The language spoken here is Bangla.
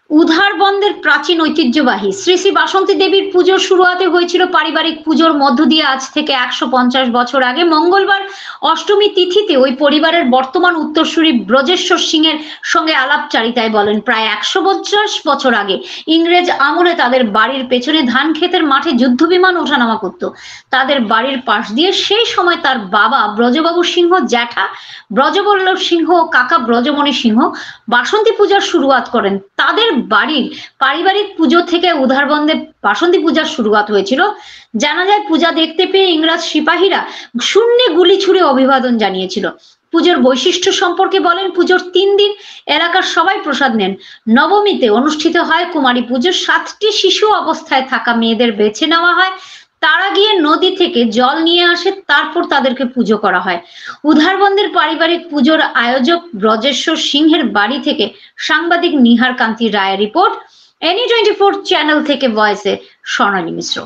উধারবন্দের প্রাচীন ঐতিহ্যবাহী শ্রী শ্রী বাসন্তী দেবীর পুজোর শুরুয়াতে হয়েছিল পারিবারিক পুজোর মধ্য দিয়ে। আজ থেকে ১৫০ বছর আগে মঙ্গলবার অষ্টমী তিথিতে ওই পরিবারের বর্তমান উত্তরসূরি ব্রজেশ্বর সিং এর সঙ্গে আলাপচারিতায় বলেন, প্রায় ১৫০ বছর আগে ইংরেজ আমলে তাদের বাড়ির পেছনে ধান ক্ষেতের মাঠে যুদ্ধবিমান ওঠানামা করত। তাদের বাড়ির পাশ দিয়ে সেই সময় তার বাবা ব্রজবাবু সিংহ, জ্যাঠা ব্রজবল্লভ সিংহ ও কাকা ব্রজমণি সিংহ বাসন্তী পূজার শুরুয়াত করেন। তাদের বাড়ির পারিবারিক পুজো থেকে উধারবন্দে বাসন্তী পূজার শুরুয়াত হয়েছিল। জানা যায়, পূজা দেখতে পেয়ে ইংরেজ সিপাহীরা শূন্যে গুলি ছুড়ে অভিবাদন জানিয়েছিল। পুজোর বৈশিষ্ট্য সম্পর্কে বলেন, পুজোর ৩ দিন এলাকার সবাই প্রসাদ নেন। নবমীতে অনুষ্ঠিত হয় কুমারী পুজো। ৭টি শিশু অবস্থায় থাকা মেয়েদের বেছে নেওয়া হয়, তারা গিয়ে নদী থেকে জল নিয়ে আসে, তারপর তাদেরকে পুজো করা হয়। উধারবন্দের পারিবারিক পুজোর আয়োজক ব্রজেশ্বর সিংহের বাড়ি থেকে সাংবাদিক নিহার কান্তি রায়ের রিপোর্ট। এনি 24 চ্যানেল থেকে ভয়েসে স্বর্ণালী মিশ্র।